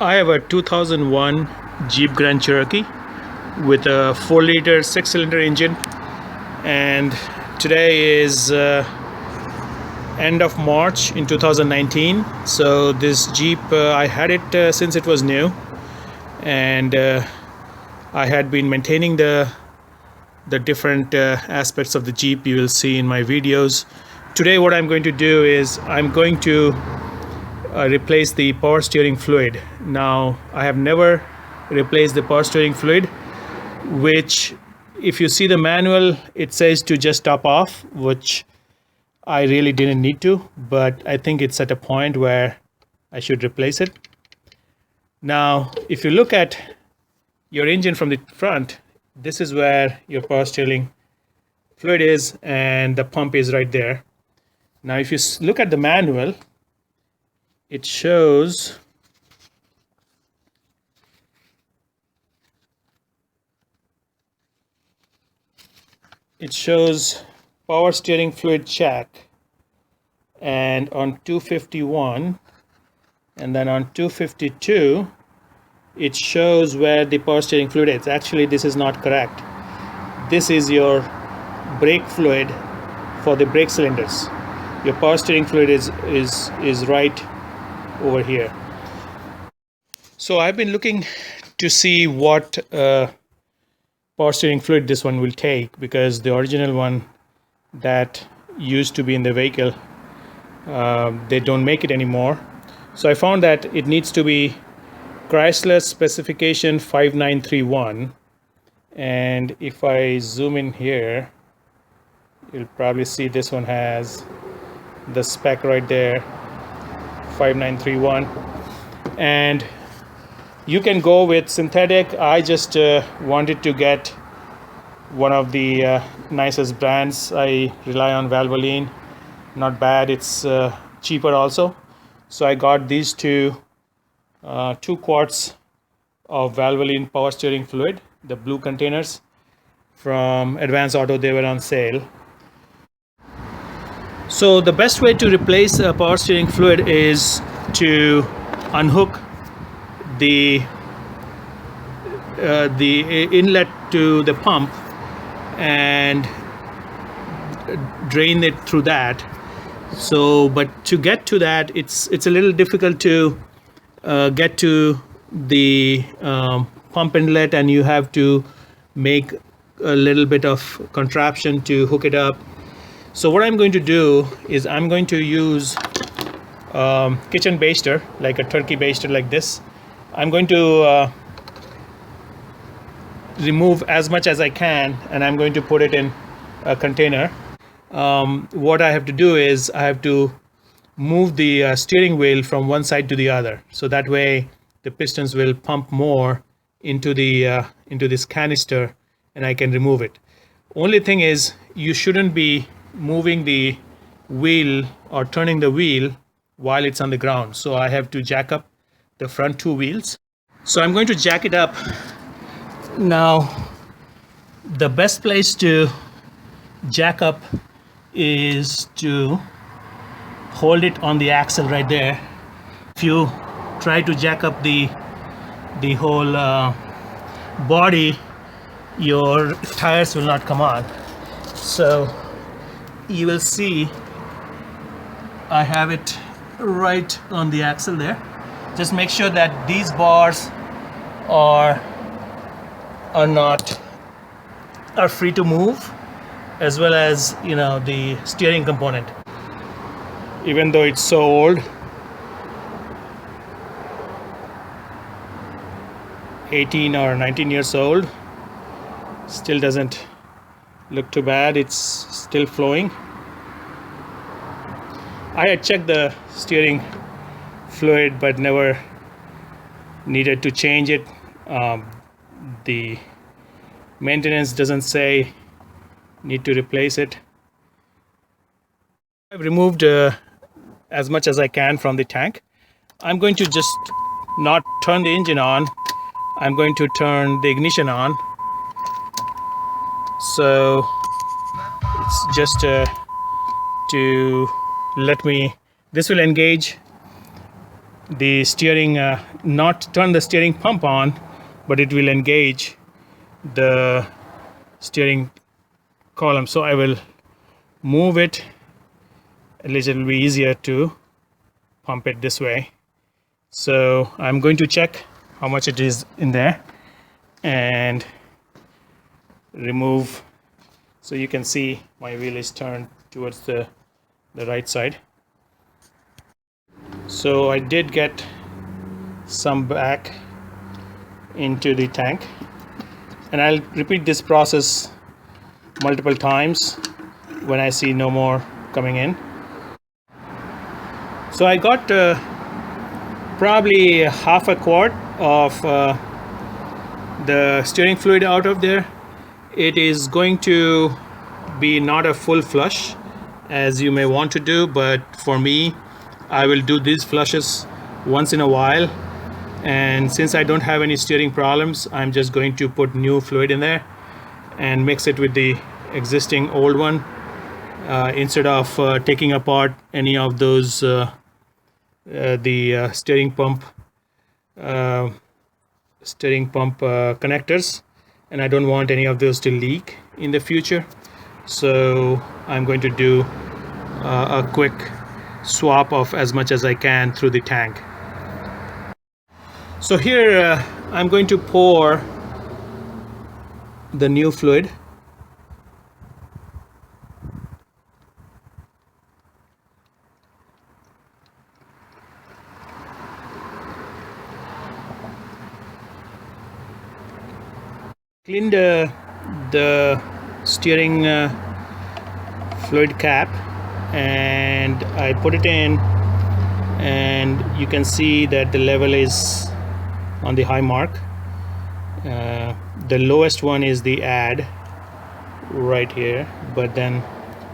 I have a 2001 Jeep Grand Cherokee with a 4-liter 6-cylinder engine, and today is end of March in 2019. So this Jeep, I had it since it was new, and I had been maintaining the different aspects of the Jeep. You will see in my videos. Today what I'm going to do is I'm going to replace the power steering fluid. Now, I have never replaced the power steering fluid, which if you see the manual, it says to just top off, which I really didn't need to, but I think it's at a point where I should replace it. Now, if you look at your engine from the front, this is where your power steering fluid is, and the pump is right there. Now, if you look at the manual, it shows power steering fluid check, and on 251 and then on 252 it shows where the power steering fluid is. Actually, this is not correct. This is your brake fluid for the brake cylinders. Your power steering fluid is right over here. So I've been looking to see what power steering fluid this one will take, because the original one that used to be in the vehicle, they don't make it anymore. So I found that it needs to be Chrysler specification 5931, and if I zoom in here, you'll probably see this one has the spec right there, 5931, and you can go with synthetic. I just wanted to get one of the nicest brands. I rely on Valvoline, not bad. It's cheaper also. So I got these 2 quarts of Valvoline power steering fluid, the blue containers from Advance Auto. They were on sale. So the best way to replace a power steering fluid is to unhook the inlet to the pump and drain it through that. So, but to get to that, it's a little difficult to get to the pump inlet, and you have to make a little bit of contraption to hook it up. So what I'm going to do is I'm going to use kitchen baster, like a turkey baster like this. I'm going to remove as much as I can, and I'm going to put it in a container. What I have to do is I have to move the steering wheel from one side to the other, so that way the pistons will pump more into this canister, and I can remove it. Only thing is, you shouldn't be moving the wheel or turning the wheel while it's on the ground. So I have to jack up the front 2 wheels. So I'm going to jack it up. Now, the best place to jack up is to hold it on the axle right there. If you try to jack up the whole body, your tires will not come on. So you will see I have it right on the axle there. Just make sure that these bars are free to move, as well as, you know, the steering component. Even though it's so old, 18 or 19 years old, still doesn't look too bad. It's still flowing. I had checked the steering fluid but never needed to change it. The maintenance doesn't say need to replace it. I've removed as much as I can from the tank. I'm going to just not turn the engine on. I'm going to turn the ignition on. So it's just to let me, this will engage the steering, not turn the steering pump on, but it will engage the steering column. So I will move it, at least it will be easier to pump it this way. So I'm going to check how much it is in there and remove. So you can see my wheel is turned towards the right side. So I did get some back into the tank, and I'll repeat this process multiple times when I see no more coming in. So I got probably half a quart of the steering fluid out of there. It is going to be not a full flush as you may want to do, but for me, I will do these flushes once in a while, and since I don't have any steering problems, I'm just going to put new fluid in there and mix it with the existing old one, instead of taking apart any of those the steering pump connectors, and I don't want any of those to leak in the future. So I'm going to do a quick swap of as much as I can through the tank. So here I'm going to pour the new fluid. Cleaned the steering fluid cap, and I put it in, and you can see that the level is on the high mark. The lowest one is the add right here, but then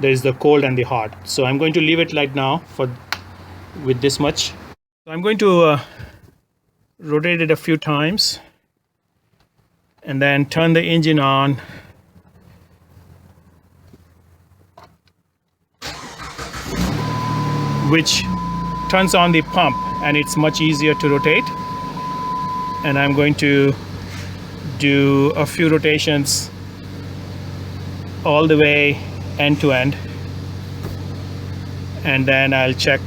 there is the cold and the hot. So I'm going to leave it like now with this much. So I'm going to rotate it a few times and then turn the engine on. Which turns on the pump, and it's much easier to rotate. And I'm going to do a few rotations all the way end to end, and then I'll check.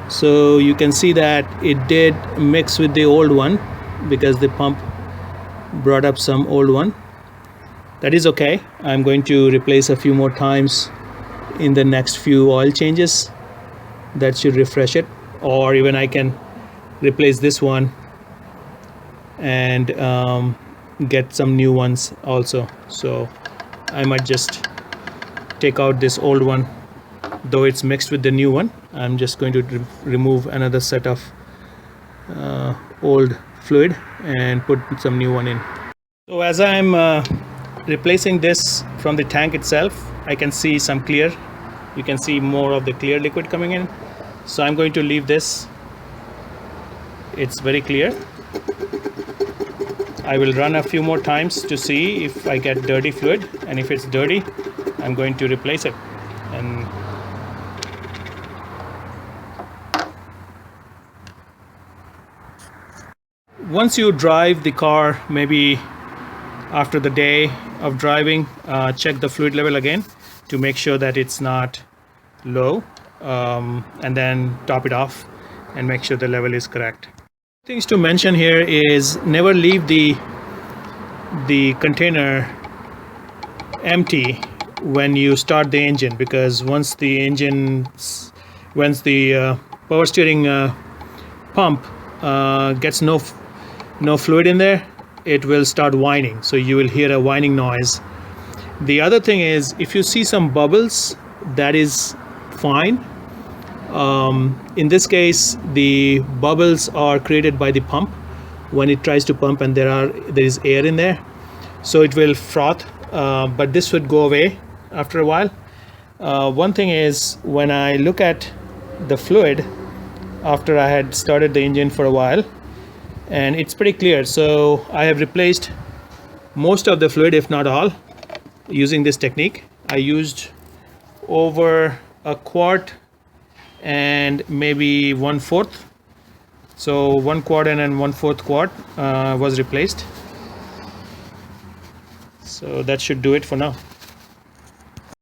So you can see that it did mix with the old one because the pump brought up some old one. That is okay. I'm going to replace a few more times in the next few oil changes. That should refresh it, or even I can replace this one and get some new ones also. So I might just take out this old one, though it's mixed with the new one. I'm just going to remove another set of old fluid and put some new one in. So as I'm replacing this from the tank itself, I can see some clear. You can see more of the clear liquid coming in. So I'm going to leave this. It's very clear. I will run a few more times to see if I get dirty fluid, and if it's dirty, I'm going to replace it. And once you drive the car, maybe after the day of driving, check the fluid level again to make sure that it's not low, and then top it off and make sure the level is correct. Things to mention here is never leave the container empty when you start the engine, because once the power steering pump gets no fluid in there, it will start whining. So you will hear a whining noise. The other thing is, if you see some bubbles, that is fine. In this case, the bubbles are created by the pump when it tries to pump, and there is air in there, so it will froth, but this would go away after a while. One thing is, when I look at the fluid, after I had started the engine for a while, and it's pretty clear. So I have replaced most of the fluid, if not all, using this technique. I used over a quart and maybe 1/4. So 1 quart and then 1/4 quart was replaced. So that should do it for now.